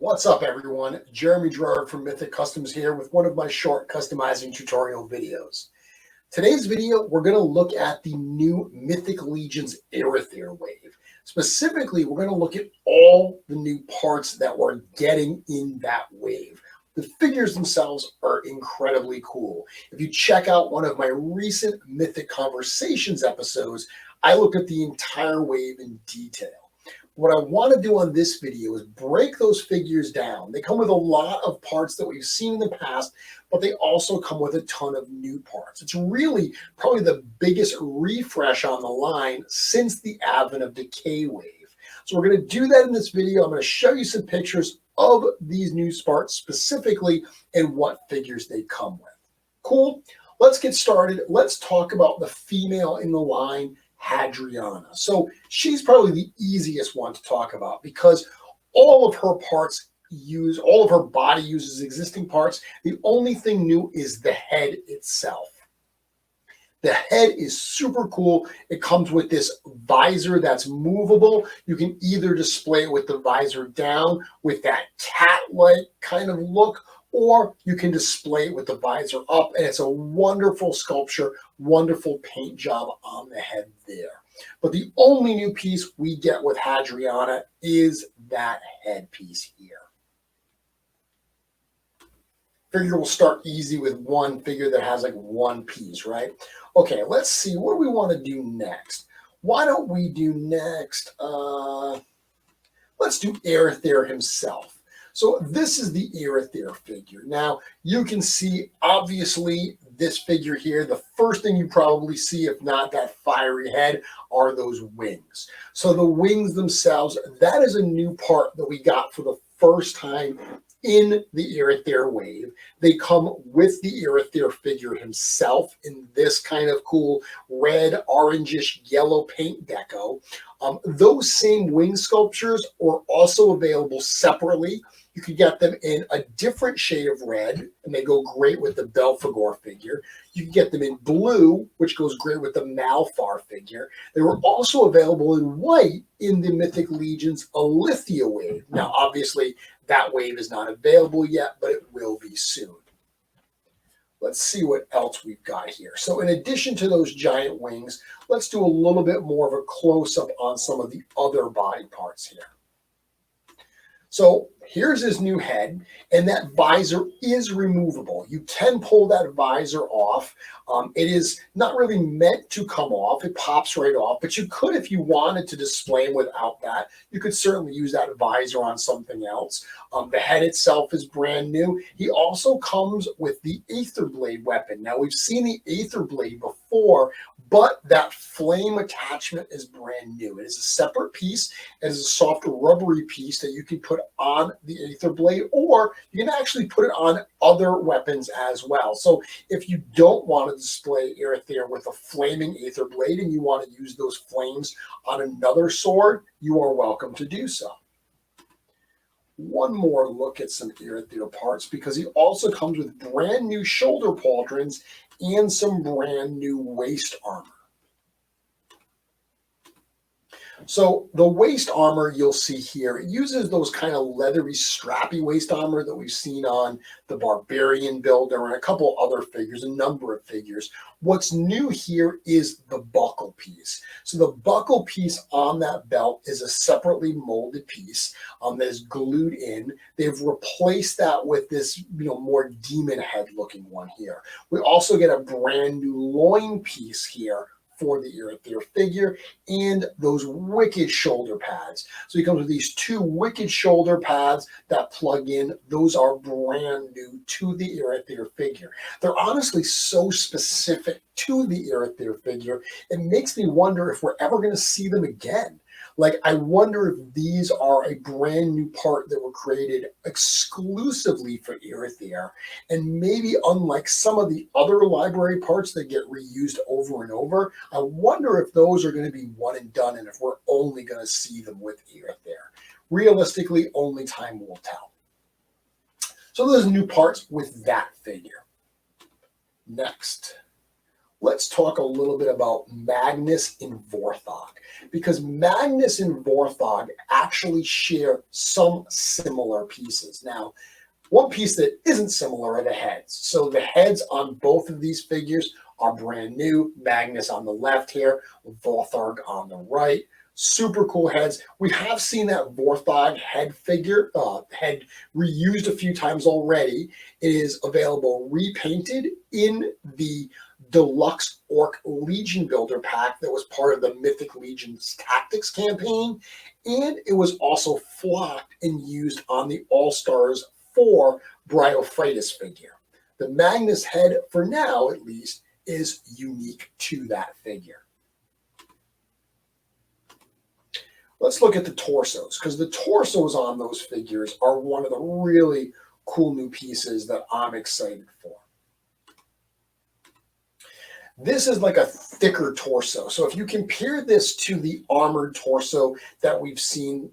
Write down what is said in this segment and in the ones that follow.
What's up, everyone? Jeremy Gerard from Mythic Customs here with one of my short customizing tutorial videos. Today's video, we're going to look at the new Mythic Legions Aerthyr wave. Specifically, we're going to look at all the new parts that we're getting in that wave. The figures themselves are incredibly cool. If you check out one of my recent Mythic Conversations episodes, I looked at the entire wave in detail. What I want to do on this video is break those figures down. They come with a lot of parts that we've seen in the past, but they also come with a ton of new parts. It's really probably the biggest refresh on the line since the advent of Decay Wave. So we're going to do that in this video. I'm going to show you some pictures of these new parts specifically and what figures they come with. Cool? Let's get started. Let's talk about the female in the line, Hadriana. So she's probably the easiest one to talk about because all of her body uses existing parts. The only thing new is the head itself. The head is super cool. It comes with this visor that's movable. You can either display it with the visor down with that cat-like kind of look, or you can display it with the visor up, and it's a wonderful sculpture, wonderful paint job on the head there. But the only new piece we get with Hadriana is that headpiece here. Figure will start easy with one figure that has like one piece, right? Okay, let's see. What do we want to do next? Why don't we do next? Let's do Aerthyr himself. So this is the Aerthyr figure. Now, you can see, obviously, this figure here, the first thing you probably see, if not that fiery head, are those wings. So the wings themselves, that is a new part that we got for the first time in the Aerthyr wave. They come with the Aerthyr figure himself in this kind of cool red, orangish, yellow paint deco. Those same wing sculptures are also available separately. You can get them in a different shade of red, and they go great with the Belfagor figure. You can get them in blue, which goes great with the Malafar figure. They were also available in white in the Mythic Legions Arethyr wave. Now, obviously, that wave is not available yet, but it will be soon. Let's see what else we've got here. So in addition to those giant wings, let's do a little bit more of a close-up on some of the other body parts here. So here's his new head, and that visor is removable. You can pull that visor off. It is not really meant to come off. It pops right off, but you could, if you wanted to display him without that, you could certainly use that visor on something else. The head itself is brand new. He also comes with the Aerthyr blade weapon. Now, we've seen the Aerthyr blade before, but that flame attachment is brand new. It is a separate piece. It is a soft rubbery piece that you can put on the Aerthyr blade, or you can actually put it on other weapons as well. So if you don't want to display Aerthyr with a flaming Aerthyr blade and you want to use those flames on another sword, you are welcome to do so. One more look at some Aerthyr parts, because he also comes with brand new shoulder pauldrons and some brand new waist armor. So the waist armor you'll see here, it uses those kind of leathery, strappy waist armor that we've seen on the Barbarian builder and a couple other figures, a number of figures. What's new here is the buckle piece. So the buckle piece on that belt is a separately molded piece that is glued in. They've replaced that with this, more demon head looking one here. We also get a brand new loin piece here for the Aerthyr figure, and those wicked shoulder pads. So he comes with these two wicked shoulder pads that plug in. Those are brand new to the Aerthyr figure. They're honestly so specific to the Aerthyr figure, it makes me wonder if we're ever going to see them again. Like, I wonder if these are a brand new part that were created exclusively for Aerthyr, and maybe unlike some of the other library parts that get reused over and over, I wonder if those are going to be one and done, and if we're only going to see them with Aerthyr. Realistically, only time will tell. So those new parts with that figure. Next, let's talk a little bit about Magnus and Vorthog, because Magnus and Vorthog actually share some similar pieces. Now, one piece that isn't similar are the heads. So the heads on both of these figures are brand new. Magnus on the left here, Vorthog on the right. Super cool heads. We have seen that Vorthog head figure, head reused a few times already. It is available repainted in the Deluxe Orc Legion Builder pack that was part of the Mythic Legions Tactics campaign. And it was also flocked and used on the All-Stars 4 Bryophytus figure. The Magnus head, for now at least, is unique to that figure. Let's look at the torsos, because the torsos on those figures are one of the really cool new pieces that I'm excited for. This is like a thicker torso. So if you compare this to the armored torso that we've seen,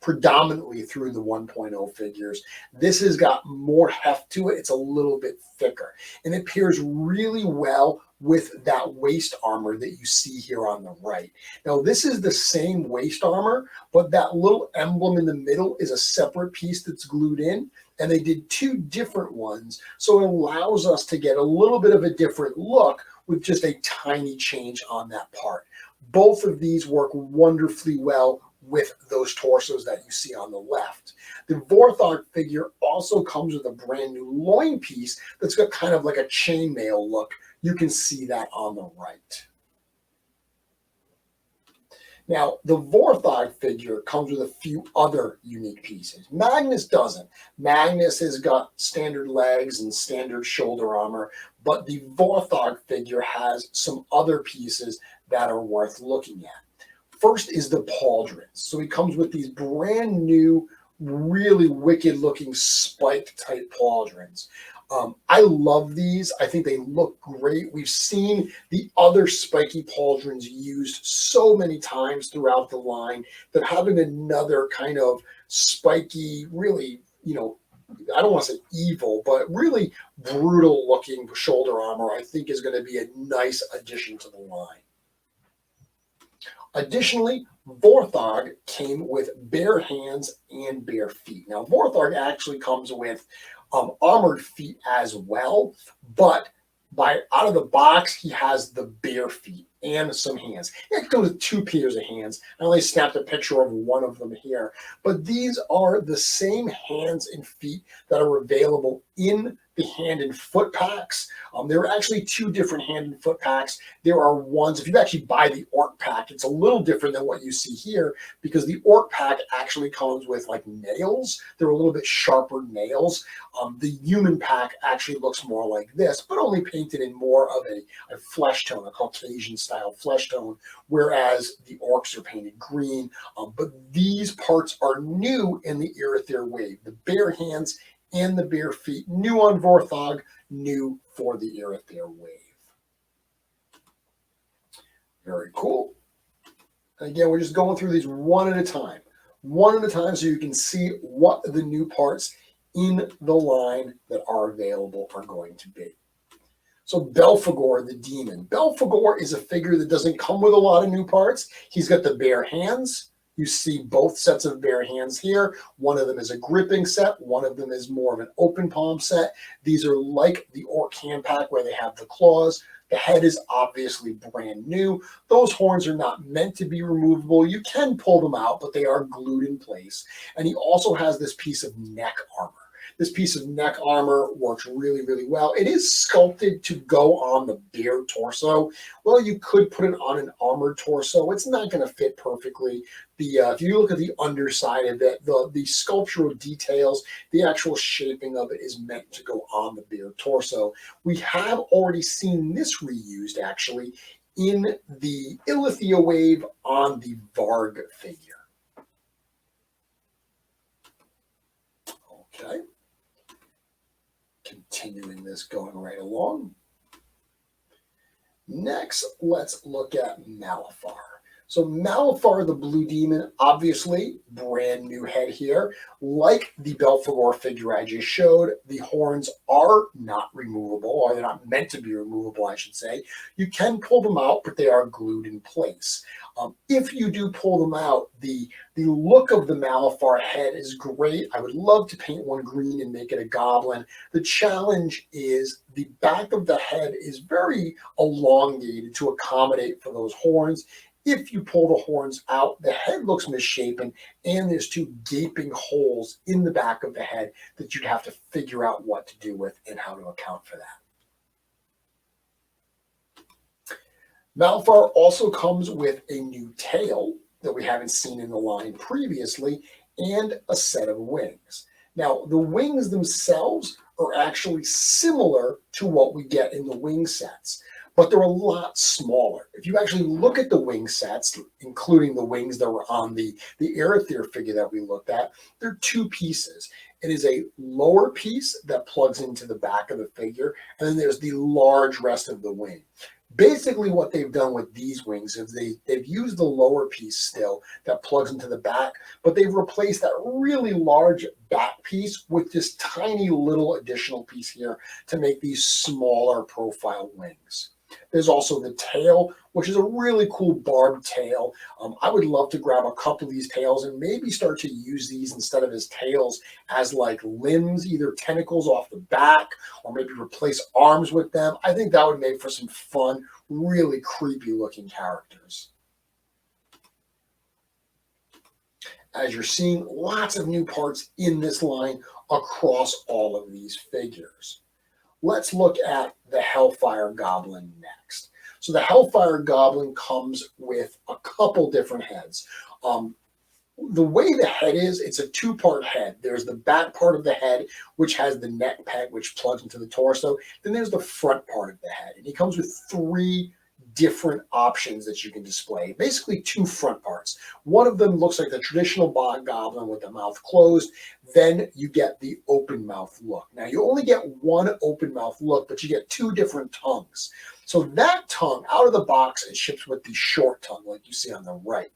predominantly through the 1.0 figures, this has got more heft to it. It's a little bit thicker, and it pairs really well with that waist armor that you see here on the right. Now, this is the same waist armor, but that little emblem in the middle is a separate piece that's glued in, and they did two different ones, so it allows us to get a little bit of a different look with just a tiny change on that part. Both of these work wonderfully well with those torsos that you see on the left. The Vorthog figure also comes with a brand new loin piece that's got kind of like a chainmail look. You can see that on the right. Now, the Vorthog figure comes with a few other unique pieces. Magnus doesn't. Magnus has got standard legs and standard shoulder armor, but the Vorthog figure has some other pieces that are worth looking at. First is the pauldrons. So he comes with these brand new, really wicked looking spike type pauldrons. I love these. I think they look great. We've seen the other spiky pauldrons used so many times throughout the line that having another kind of spiky, really, I don't want to say evil, but really brutal looking shoulder armor, I think is going to be a nice addition to the line. Additionally, Vorthog came with bare hands and bare feet. Now, Vorthog actually comes with armored feet as well, but out of the box, he has the bare feet and some hands. It goes with two pairs of hands. I only snapped a picture of one of them here, but these are the same hands and feet that are available in the hand and foot packs. There are actually two different hand and foot packs. There are ones, if you actually buy the Orc pack, it's a little different than what you see here because the Orc pack actually comes with like nails. They're a little bit sharper nails. The human pack actually looks more like this, but only painted in more of a flesh tone, a Caucasian style flesh tone, whereas the Orcs are painted green. But these parts are new in the Aerthyr wave. The bare hands and the bare feet, new on Vorthog, new for the Aerthyr wave. Very cool. Again, we're just going through these one at a time so you can see what the new parts in the line that are available are going to be. So Belfagor, the demon. Belfagor is a figure that doesn't come with a lot of new parts. He's got the bare hands. You see both sets of bare hands here. One of them is a gripping set. One of them is more of an open palm set. These are like the Orc hand pack where they have the claws. The head is obviously brand new. Those horns are not meant to be removable. You can pull them out, but they are glued in place. And he also has this piece of neck armor. This piece of neck armor works really, really well. It is sculpted to go on the bare torso. Well, you could put it on an armored torso. It's not going to fit perfectly. If you look at the underside of it, the sculptural details, the actual shaping of it is meant to go on the bare torso. We have already seen this reused, actually, in the Aerthyr wave on the Varg figure. Okay. Continuing this, going right along. Next, let's look at Malafar. So Malafar the Blue Demon, obviously, brand new head here. Like the Belfagor figure I just showed, the horns are not removable, or they're not meant to be removable, I should say. You can pull them out, but they are glued in place. If you do pull them out, the look of the Malafar head is great. I would love to paint one green and make it a goblin. The challenge is the back of the head is very elongated to accommodate for those horns. If you pull the horns out, the head looks misshapen, and there's two gaping holes in the back of the head that you'd have to figure out what to do with and how to account for that. Malafar also comes with a new tail that we haven't seen in the line previously, and a set of wings. Now, the wings themselves are actually similar to what we get in the wing sets, but they're a lot smaller. If you actually look at the wing sets, including the wings that were on the Aerthyr figure that we looked at, they're two pieces. It is a lower piece that plugs into the back of the figure, and then there's the large rest of the wing. Basically, what they've done with these wings is they've used the lower piece still that plugs into the back, but they've replaced that really large back piece with this tiny little additional piece here to make these smaller profile wings. There's also the tail, which is a really cool barbed tail. I would love to grab a couple of these tails and maybe start to use these instead of as tails as like limbs, either tentacles off the back or maybe replace arms with them. I think that would make for some fun, really creepy looking characters. As you're seeing, lots of new parts in this line across all of these figures. Let's look at the Hellfire Goblin next. So the Hellfire Goblin comes with a couple different heads. The way the head is, it's a two-part head. There's the back part of the head, which has the neck peg, which plugs into the torso. Then there's the front part of the head. And he comes with three different options that you can display. Basically two front parts. One of them looks like the traditional bog goblin with the mouth closed. Then you get the open mouth look. Now you only get one open mouth look, but you get two different tongues. So that tongue out of the box, it ships with the short tongue like you see on the right.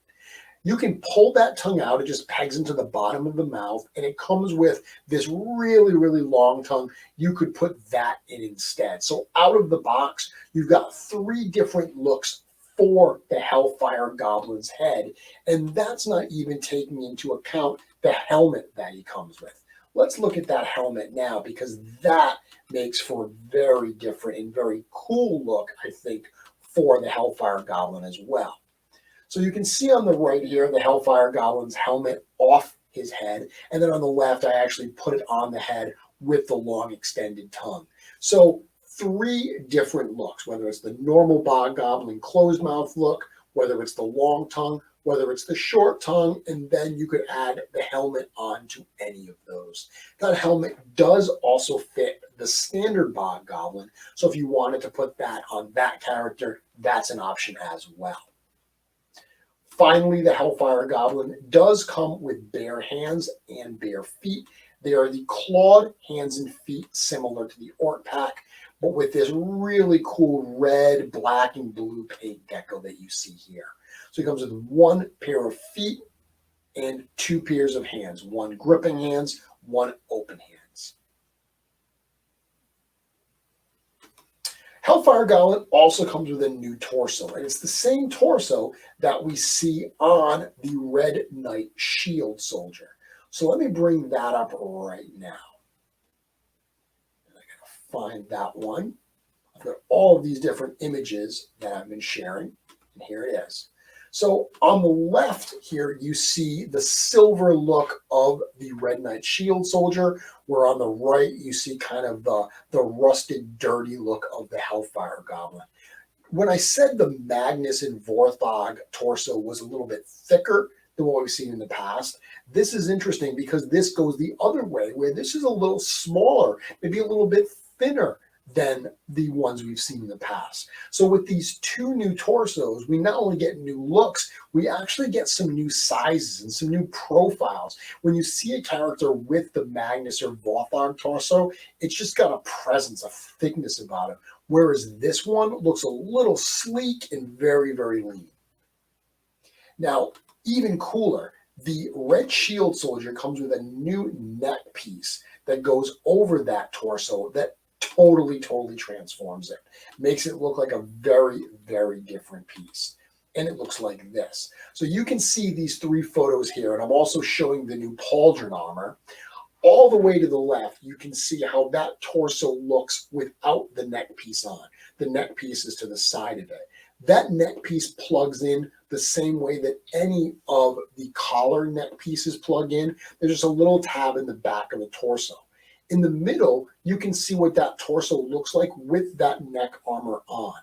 You can pull that tongue out. It just pegs into the bottom of the mouth, and it comes with this really, really long tongue. You could put that in instead. So out of the box, you've got three different looks for the Hellfire Goblin's head, and that's not even taking into account the helmet that he comes with. Let's look at that helmet now, because that makes for a very different and very cool look, I think, for the Hellfire Goblin as well. So you can see on the right here, the Hellfire Goblin's helmet off his head. And then on the left, I actually put it on the head with the long extended tongue. So three different looks, whether it's the normal bog goblin closed mouth look, whether it's the long tongue, whether it's the short tongue, and then you could add the helmet onto any of those. That helmet does also fit the standard bog goblin. So if you wanted to put that on that character, that's an option as well. Finally, the Hellfire Goblin does come with bare hands and bare feet. They are the clawed hands and feet similar to the Orc pack, but with this really cool red, black, and blue paint deco that you see here. So he comes with one pair of feet and two pairs of hands, one gripping hands, one open hands. Hellfire Goblin also comes with a new torso, and it's the same torso that we see on the Red Knight Shield Soldier. So let me bring that up right now. I gotta find that one. I've got all of these different images that I've been sharing, and here it is. So on the left here, you see the silver look of the Red Knight Shield Soldier, where on the right, you see kind of the rusted, dirty look of the Hellfire Goblin. When I said the Magnus and Vorthog torso was a little bit thicker than what we've seen in the past, this is interesting because this goes the other way, where this is a little smaller, maybe a little bit thinner than the ones we've seen in the past. So with these two new torsos, we not only get new looks, we actually get some new sizes and some new profiles. When you see a character with the Magnus or Vorthog torso, it's just got a presence, a thickness about it. Whereas this one looks a little sleek and very, very lean. Now, even cooler, the red shield soldier comes with a new neck piece that goes over that torso that totally transforms it. Makes it look like a very, very different piece. And it looks like this. So you can see these three photos here, and I'm also showing the new pauldron armor. All the way to the left, you can see how that torso looks without the neck piece on. The neck piece is to the side of it. That neck piece plugs in the same way that any of the collar neck pieces plug in. There's just a little tab in the back of the torso. In the middle, you can see what that torso looks like with that neck armor on.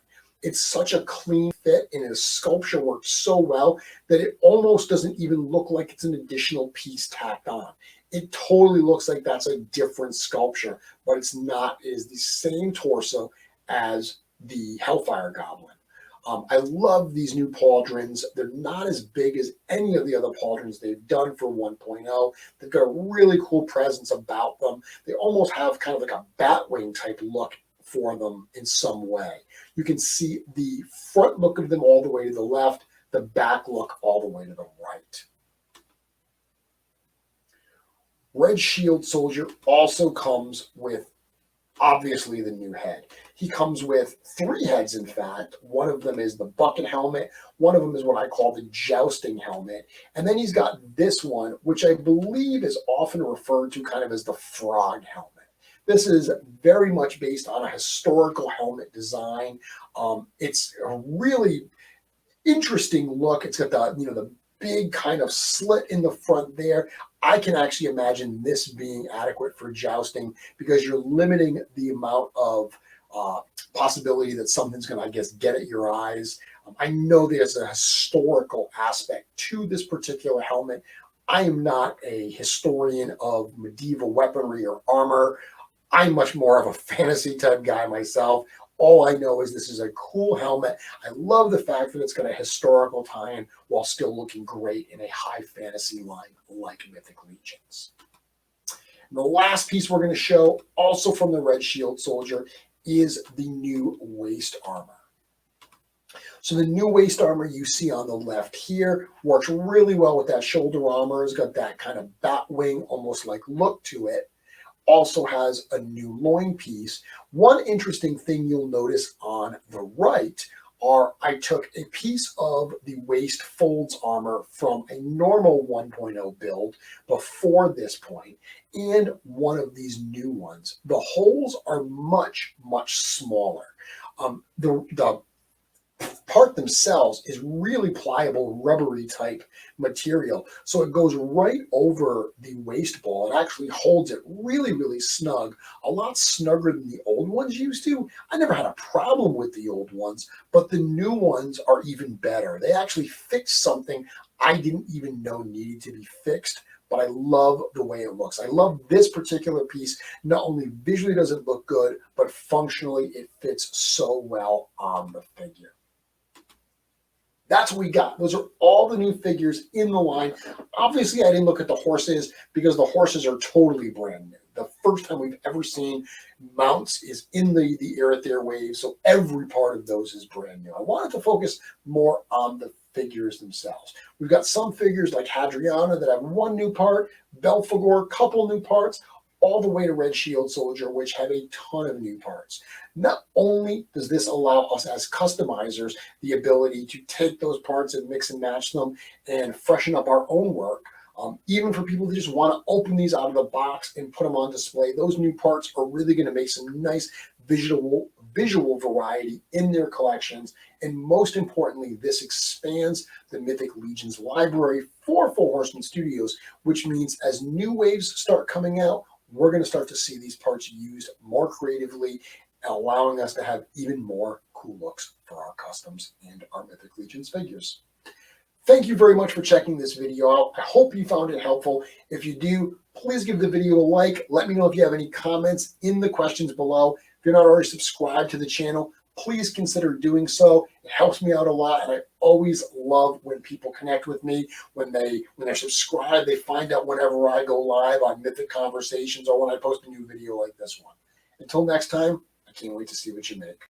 It's such a clean fit, and the sculpture works so well that it almost doesn't even look like it's an additional piece tacked on. It totally looks like that's a different sculpture, but it's not. It is the same torso as the Hellfire goblin. I love these new pauldrons. They're not as big as any of the other pauldrons they've done for 1.0. They've got a really cool presence about them. They almost have kind of like a Batwing type look for them in some way. You can see the front look of them all the way to the left, the back look all the way to the right. Red Shield Soldier also comes with, obviously, the new head. He comes with three heads, in fact. One of them is the bucket helmet. One of them is what I call the jousting helmet. And then he's got this one, which I believe is often referred to kind of as the frog helmet. This is very much based on a historical helmet design. It's a really interesting look. It's got the big kind of slit in the front there. I can actually imagine this being adequate for jousting because you're limiting the amount of possibility that something's going to, I guess, get at your eyes. I know there's a historical aspect to this particular helmet. I am not a historian of medieval weaponry or armor. I'm much more of a fantasy type guy myself. All I know is this is a cool helmet. I love the fact that it's got a historical tie-in while still looking great in a high fantasy line like Mythic Legions. And the last piece we're going to show, also from the Red Shield Soldier, is the new waist armor. So the new waist armor you see on the left here works really well with that shoulder armor. It's got that kind of Batwing, almost like look to it. Also has a new loin piece. One interesting thing you'll notice on the right are I took a piece of the waist folds armor from a normal 1.0 build before this point and one of these new ones. The holes are much smaller. The part themselves is really pliable, rubbery type material. So it goes right over the waist ball. It actually holds it really snug, a lot snugger than the old ones used to. I never had a problem with the old ones, but the new ones are even better. They actually fixed something I didn't even know needed to be fixed, but I love the way it looks. I love this particular piece. Not only visually does it look good, but functionally it fits so well on the figure. That's what we got. Those are all the new figures in the line. Obviously, I didn't look at the horses because the horses are totally brand new. The first time we've ever seen mounts is in the Aerthyr wave, so every part of those is brand new. I wanted to focus more on the figures themselves. We've got some figures like Hadriana that have one new part, Belfagor, couple new parts, all the way to Red Shield Soldier, which have a ton of new parts. Not only does this allow us as customizers the ability to take those parts and mix and match them and freshen up our own work, even for people who just want to open these out of the box and put them on display, those new parts are really going to make some nice visual variety in their collections. And most importantly, this expands the Mythic Legions library for Four Horsemen Studios, which means as new waves start coming out, we're going to start to see these parts used more creatively, allowing us to have even more cool looks for our customs and our Mythic Legions figures. Thank you very much for checking this video out. I hope you found it helpful. If you do, please give the video a like. Let me know if you have any comments in the questions below. If you're not already subscribed to the channel, please consider doing so. It helps me out a lot, and I always love when people connect with me. When they're subscribed, they find out whenever I go live on Mythic Conversations or when I post a new video like this one. Until next time, I can't wait to see what you make.